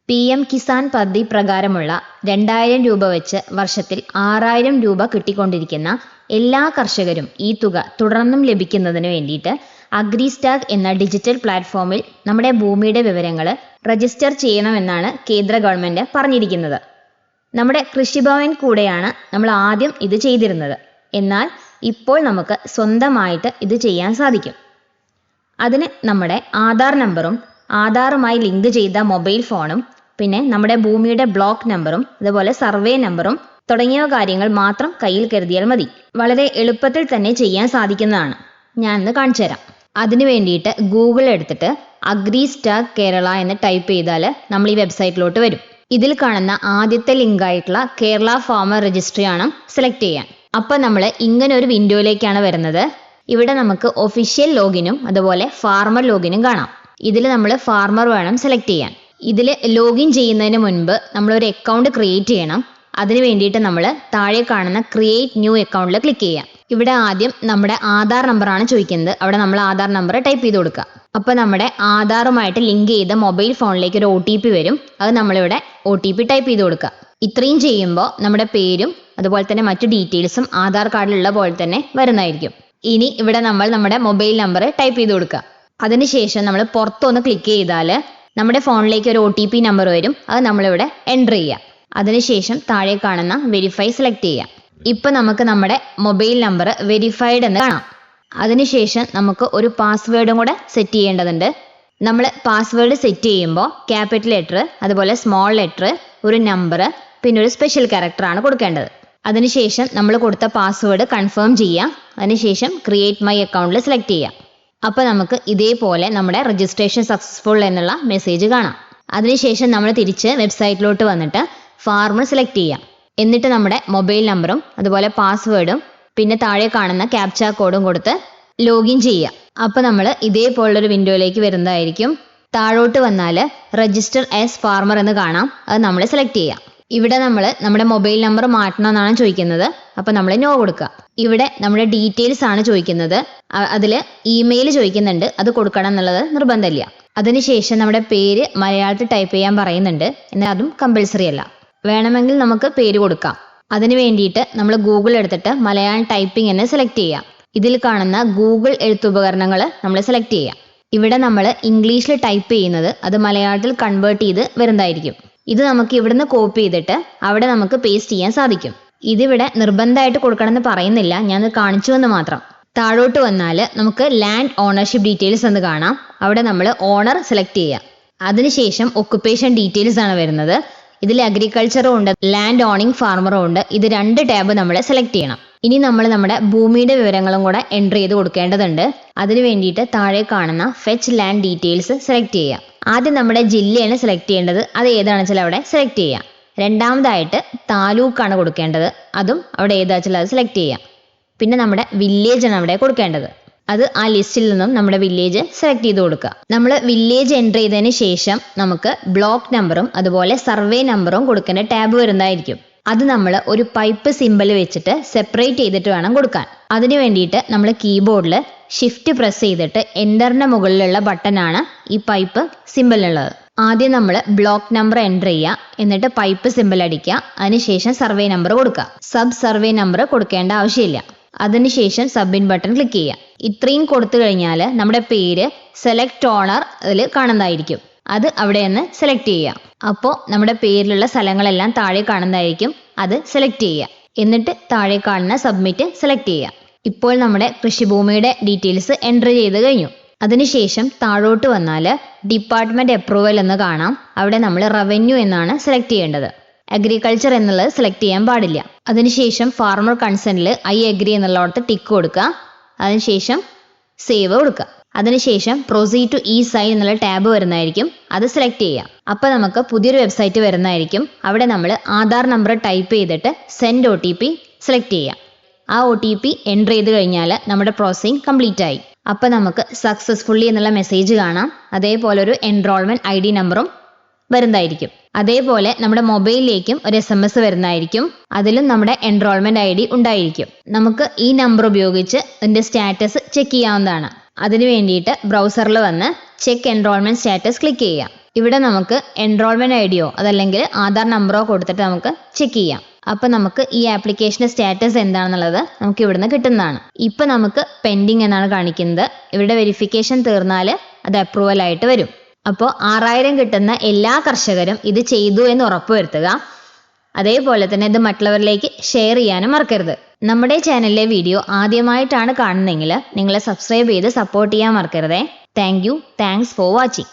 PM Kisan പദ്ധതി പ്രകാരമുള്ള 2000 രൂപ വെച്ച് വർഷത്തിൽ 6000 രൂപ കിട്ടിക്കൊണ്ടിരിക്കുന്ന എല്ലാ കർഷകരും ഈ തുക തുടർന്നും ലഭിക്കുന്നതിന് വേണ്ടിയിട്ട് അഗ്രിസ്റ്റാക്ക് എന്ന ഡിജിറ്റൽ പ്ലാറ്റ്ഫോമിൽ നമ്മുടെ ഭൂമിയുടെ വിവരങ്ങൾ രജിസ്റ്റർ ചെയ്യണമെന്നാണ് കേന്ദ്ര ഗവൺമെൻറ് പറഞ്ഞിരിക്കുന്നത്. നമ്മുടെ കൃഷിഭവൻ കൂടെയാണ് നമ്മൾ ആദ്യം ഇത് ചെയ്തിരുന്നത്. എന്നാൽ ഇപ്പോൾ നമുക്ക് സ്വന്തമായിട്ട് ഇത് ചെയ്യാൻ സാധിക്കും. അതിന് നമ്മുടെ ആധാർ നമ്പറും ആധാറുമായി ലിങ്ക് ചെയ്ത മൊബൈൽ ഫോണും പിന്നെ നമ്മുടെ ഭൂമിയുടെ ബ്ലോക്ക് നമ്പറും അതുപോലെ സർവേ നമ്പറും തുടങ്ങിയ കാര്യങ്ങൾ മാത്രം കയ്യിൽ കരുതിയാൽ മതി. വളരെ എളുപ്പത്തിൽ തന്നെ ചെയ്യാൻ സാധിക്കുന്നതാണ്. ഞാൻ ഇന്ന് കാണിച്ചു തരാം. അതിനു വേണ്ടിയിട്ട് ഗൂഗിൾ എടുത്തിട്ട് അഗ്രിസ്റ്റാക്ക് കേരള എന്ന് ടൈപ്പ് ചെയ്താൽ നമ്മൾ ഈ വെബ്സൈറ്റിലോട്ട് വരും. ഇതിൽ കാണുന്ന ആദ്യത്തെ ലിങ്കായിട്ടുള്ള കേരള ഫാമർ രജിസ്ട്രി ആണ് സെലക്ട് ചെയ്യാൻ. അപ്പം നമ്മൾ ഇങ്ങനെ ഒരു വിൻഡോയിലേക്കാണ് വരുന്നത്. ഇവിടെ നമുക്ക് ഒഫീഷ്യൽ ലോഗിനും അതുപോലെ ഫാർമർ ലോഗിനും കാണാം. ഇതിൽ നമ്മൾ ഫാർമർ വേണം സെലക്ട് ചെയ്യാൻ. ഇതിൽ ലോഗിൻ ചെയ്യുന്നതിന് മുൻപ് നമ്മളൊരു അക്കൗണ്ട് ക്രിയേറ്റ് ചെയ്യണം. അതിന് വേണ്ടിയിട്ട് നമ്മൾ താഴെ കാണുന്ന ക്രിയേറ്റ് ന്യൂ അക്കൗണ്ടിൽ ക്ലിക്ക് ചെയ്യാം. ഇവിടെ ആദ്യം നമ്മുടെ ആധാർ നമ്പറാണ് ചോദിക്കുന്നത്. അവിടെ നമ്മൾ ആധാർ നമ്പർ ടൈപ്പ് ചെയ്ത് കൊടുക്കുക. അപ്പോൾ നമ്മുടെ ആധാറുമായിട്ട് ലിങ്ക് ചെയ്ത മൊബൈൽ ഫോണിലേക്ക് ഒരു OTP വരും. അത് നമ്മളിവിടെ OTP ടൈപ്പ് ചെയ്ത് കൊടുക്കുക. ഇത്രയും ചെയ്യുമ്പോൾ നമ്മുടെ പേരും അതുപോലെ തന്നെ മറ്റു ഡീറ്റെയിൽസും ആധാർ കാർഡിലുള്ള പോലെ തന്നെ വരുന്നതായിരിക്കും. ഇനി ഇവിടെ നമ്മൾ നമ്മുടെ മൊബൈൽ നമ്പർ ടൈപ്പ് ചെയ്ത് കൊടുക്കുക. അതിനുശേഷം നമ്മൾ പുറത്തൊന്ന് ക്ലിക്ക് ചെയ്താൽ നമ്മുടെ ഫോണിലേക്ക് ഒരു OTP നമ്പർ വരും. അത് നമ്മളിവിടെ എൻ്റർ ചെയ്യുക. അതിനുശേഷം താഴെ കാണുന്ന വെരിഫൈ സെലക്ട് ചെയ്യുക. ഇപ്പം നമുക്ക് നമ്മുടെ മൊബൈൽ നമ്പർ വെരിഫൈഡ് എന്ന് കാണാം. അതിനുശേഷം നമുക്ക് ഒരു പാസ്വേഡും കൂടെ സെറ്റ് ചെയ്യേണ്ടതുണ്ട്. നമ്മൾ പാസ്വേഡ് സെറ്റ് ചെയ്യുമ്പോൾ ക്യാപിറ്റൽ ലെറ്റർ അതുപോലെ സ്മോൾ ലെറ്റർ ഒരു നമ്പർ പിന്നെ ഒരു സ്പെഷ്യൽ ക്യാരക്ടറാണ് കൊടുക്കേണ്ടത്. അതിനുശേഷം നമ്മൾ കൊടുത്ത പാസ്വേഡ് കൺഫേം ചെയ്യുക. അതിനുശേഷം ക്രിയേറ്റ് മൈ അക്കൗണ്ടിൽ സെലക്ട് ചെയ്യുക. അപ്പോൾ നമുക്ക് ഇതേപോലെ നമ്മുടെ രജിസ്ട്രേഷൻ സക്സസ്ഫുൾ എന്നുള്ള മെസ്സേജ് കാണാം. അതിനുശേഷം നമ്മൾ തിരിച്ച് വെബ്സൈറ്റിലോട്ട് വന്നിട്ട് ഫാർമർ സെലക്ട് ചെയ്യാം. എന്നിട്ട് നമ്മുടെ മൊബൈൽ നമ്പറും അതുപോലെ പാസ്വേഡും പിന്നെ താഴെ കാണുന്ന ക്യാപ്ച കോഡും കൊടുത്ത് ലോഗിൻ ചെയ്യുക. അപ്പോൾ നമ്മൾ ഇതേപോലുള്ളൊരു വിൻഡോയിലേക്ക് വരുന്നതായിരിക്കും. താഴോട്ട് വന്നാൽ രജിസ്റ്റർ ആസ് ഫാർമർ എന്ന് കാണാം. അത് നമ്മൾ സെലക്ട് ചെയ്യാം. ഇവിടെ നമ്മൾ നമ്മുടെ മൊബൈൽ നമ്പർ മാറ്റണമെന്നാണ് ചോദിക്കുന്നത്. അപ്പോൾ നമ്മൾ നോ കൊടുക്കുക. ഇവിടെ നമ്മുടെ ഡീറ്റെയിൽസ് ആണ് ചോദിക്കുന്നത്. അതിൽ ഇമെയിൽ ചോദിക്കുന്നുണ്ട്. അത് കൊടുക്കണം എന്നുള്ളത് നിർബന്ധമില്ല. അതിനുശേഷം നമ്മുടെ പേര് മലയാളത്തിൽ ടൈപ്പ് ചെയ്യാൻ പറയുന്നുണ്ട്. എന്നാൽ അതും കമ്പൽസറി അല്ല. വേണമെങ്കിൽ നമുക്ക് പേര് കൊടുക്കാം. അതിന് വേണ്ടിയിട്ട് നമ്മൾ ഗൂഗിൾ എടുത്തിട്ട് മലയാളം ടൈപ്പിംഗ് എന്ന് സെലക്ട് ചെയ്യാം. ഇതിൽ കാണുന്ന ഗൂഗിൾ എഴുത്തുപകരണങ്ങൾ നമ്മൾ സെലക്ട് ചെയ്യാം. ഇവിടെ നമ്മൾ ഇംഗ്ലീഷിൽ ടൈപ്പ് ചെയ്യുന്നത് അത് മലയാളത്തിൽ കൺവേർട്ട് ചെയ്ത് വരുന്നതായിരിക്കും. ഇത് നമുക്ക് ഇവിടുന്ന് കോപ്പി ചെയ്തിട്ട് അവിടെ നമുക്ക് പേസ്റ്റ് ചെയ്യാൻ സാധിക്കും. ഇതിവിടെ നിർബന്ധമായിട്ട് കൊടുക്കണമെന്ന് പറയുന്നില്ല. ഞാൻ കാണിച്ചു എന്ന് മാത്രം. താഴോട്ട് വന്നാൽ നമുക്ക് ലാൻഡ് ഓണർഷിപ്പ് ഡീറ്റെയിൽസ് എന്ന് കാണാം. അവിടെ നമ്മൾ ഓണർ സെലക്ട് ചെയ്യുക. അതിനുശേഷം ഒക്കുപ്പേഷൻ ഡീറ്റെയിൽസ് ആണ് വരുന്നത്. ഇതിൽ അഗ്രികൾച്ചറും ഉണ്ട് ലാൻഡ് ഓണിംഗ് ഫാർമറും ഉണ്ട്. ഇത് 2 ടാബ് നമ്മൾ സെലക്ട് ചെയ്യണം. ഇനി നമ്മൾ നമ്മുടെ ഭൂമിയുടെ വിവരങ്ങളും കൂടെ എൻ്റർ ചെയ്ത് കൊടുക്കേണ്ടതുണ്ട്. അതിന് വേണ്ടിയിട്ട് താഴെ കാണുന്ന ഫെച്ച് ലാൻഡ് ഡീറ്റെയിൽസ് സെലക്ട് ചെയ്യുക. ആദ്യം നമ്മുടെ ജില്ലയാണ് സെലക്ട് ചെയ്യേണ്ടത്. അത് ഏതാണെന്ന് വെച്ചാൽ അവിടെ സെലക്ട് ചെയ്യാം. രണ്ടാമതായിട്ട് താലൂക്കാണ് കൊടുക്കേണ്ടത്. അതും അവിടെ ഏതാ വെച്ചാൽ അത് സെലക്ട് ചെയ്യാം. പിന്നെ നമ്മുടെ വില്ലേജാണ് അവിടെ കൊടുക്കേണ്ടത്. അത് ആ ലിസ്റ്റിൽ നിന്നും നമ്മുടെ വില്ലേജ് സെലക്ട് ചെയ്ത് കൊടുക്കുക. നമ്മൾ വില്ലേജ് എൻ്റർ ചെയ്തതിന് ശേഷം നമുക്ക് ബ്ലോക്ക് നമ്പറും അതുപോലെ സർവേ നമ്പറും കൊടുക്കേണ്ട ടാബ് വരുന്നതായിരിക്കും. അത് നമ്മൾ ഒരു പൈപ്പ് സിമ്പൽ വെച്ചിട്ട് സെപ്പറേറ്റ് ചെയ്തിട്ട് വേണം കൊടുക്കാൻ. അതിന് വേണ്ടിയിട്ട് നമ്മൾ കീബോർഡിൽ ഷിഫ്റ്റ് പ്രസ് ചെയ്തിട്ട് എൻ്ററിൻ്റെ മുകളിലുള്ള ബട്ടനാണ് ഈ പൈപ്പ് സിമ്പലിനുള്ളത്. ആദ്യം നമ്മൾ ബ്ലോക്ക് നമ്പർ എൻ്റർ ചെയ്യുക. എന്നിട്ട് പൈപ്പ് സിമ്പൽ അടിക്കുക. അതിനുശേഷം സർവേ നമ്പർ കൊടുക്കുക. സബ് സർവേ നമ്പർ കൊടുക്കേണ്ട ആവശ്യമില്ല. അതിനുശേഷം സബ്മിറ്റ് ബട്ടൺ ക്ലിക്ക് ചെയ്യുക. ഇത്രയും കൊടുത്തു കഴിഞ്ഞാൽ നമ്മുടെ പേര് സെലക്ട് ഓണർ അതിൽ കാണുന്നതായിരിക്കും. അത് അവിടെ നിന്ന് സെലക്ട് ചെയ്യുക. അപ്പോൾ നമ്മുടെ പേരിലുള്ള സ്ഥലങ്ങളെല്ലാം താഴെ കാണുന്നതായിരിക്കും. അത് സെലക്ട് ചെയ്യുക. എന്നിട്ട് താഴെ കാണുന്ന സബ്മിറ്റ് സെലക്ട് ചെയ്യുക. ഇപ്പോൾ നമ്മുടെ കൃഷിഭൂമിയുടെ ഡീറ്റെയിൽസ് എൻ്റർ ചെയ്ത് കഴിഞ്ഞു. അതിനുശേഷം താഴോട്ട് വന്നാൽ ഡിപ്പാർട്ട്മെൻറ്റ് അപ്രൂവൽ എന്ന് കാണാം. അവിടെ നമ്മൾ റവന്യൂ എന്നാണ് സെലക്ട് ചെയ്യേണ്ടത്. അഗ്രികൾച്ചർ എന്നുള്ളത് സെലക്ട് ചെയ്യാൻ പാടില്ല. അതിനുശേഷം ഫാർമർ കൺസെൻറ്റിൽ ഐ അഗ്രി എന്നുള്ളടത്ത് ടിക്ക് കൊടുക്കുക. അതിനുശേഷം സേവ് കൊടുക്കുക. അതിനുശേഷം പ്രൊസീഡ് ടു ഇ സൈൻ എന്നുള്ള ടാബ് വരുന്നതായിരിക്കും. അത് സെലക്ട് ചെയ്യുക. അപ്പോൾ നമുക്ക് പുതിയൊരു വെബ്സൈറ്റ് വരുന്നതായിരിക്കും. അവിടെ നമ്മൾ ആധാർ നമ്പർ ടൈപ്പ് ചെയ്തിട്ട് സെൻഡ് OTP സെലക്ട് ചെയ്യുക. ആ OTP എൻ്റർ ചെയ്ത് കഴിഞ്ഞാൽ നമ്മുടെ പ്രോസസ്സിംഗ് കംപ്ലീറ്റ് ആയി. അപ്പോൾ നമുക്ക് സക്സസ്ഫുള്ളി എന്നുള്ള മെസ്സേജ് കാണാം. അതേപോലെ ഒരു എൻറോൾമെൻറ്റ് ID നമ്പറും വരുന്നതായിരിക്കും. അതേപോലെ നമ്മുടെ മൊബൈലിലേക്കും ഒരു SMS വരുന്നതായിരിക്കും. അതിലും നമ്മുടെ എൻറോൾമെൻറ്റ് ID ഉണ്ടായിരിക്കും. നമുക്ക് ഈ നമ്പർ ഉപയോഗിച്ച് ഇതിൻ്റെ സ്റ്റാറ്റസ് ചെക്ക് ചെയ്യാവുന്നതാണ്. അതിന് വേണ്ടിയിട്ട് ബ്രൗസറിൽ വന്ന് ചെക്ക് എൻറോൾമെൻറ്റ് സ്റ്റാറ്റസ് ക്ലിക്ക് ചെയ്യാം. ഇവിടെ നമുക്ക് എൻറോൾമെന്റ് ഐ ഡിയോ അതല്ലെങ്കിൽ ആധാർ നമ്പറോ കൊടുത്തിട്ട് നമുക്ക് ചെക്ക് ചെയ്യാം. അപ്പം നമുക്ക് ഈ ആപ്ലിക്കേഷന്റെ സ്റ്റാറ്റസ് എന്താണെന്നുള്ളത് നമുക്ക് ഇവിടുന്ന് കിട്ടുന്നതാണ്. ഇപ്പം നമുക്ക് പെൻഡിങ് എന്നാണ് കാണിക്കുന്നത്. ഇവിടെ വെരിഫിക്കേഷൻ തീർന്നാൽ അത് അപ്രൂവൽ ആയിട്ട് വരും. അപ്പോൾ 6000 കിട്ടുന്ന എല്ലാ കർഷകരും ഇത് ചെയ്തു എന്ന് ഉറപ്പുവരുത്തുക. അതേപോലെ തന്നെ ഇത് മറ്റുള്ളവരിലേക്ക് ഷെയർ ചെയ്യാനും മറക്കരുത്. നമ്മുടെ ചാനലിലെ വീഡിയോ ആദ്യമായിട്ടാണ് കാണുന്നതെങ്കിൽ നിങ്ങൾ സബ്സ്ക്രൈബ് ചെയ്ത് സപ്പോർട്ട് ചെയ്യാൻ മറക്കരുതേ. Thanks for watching.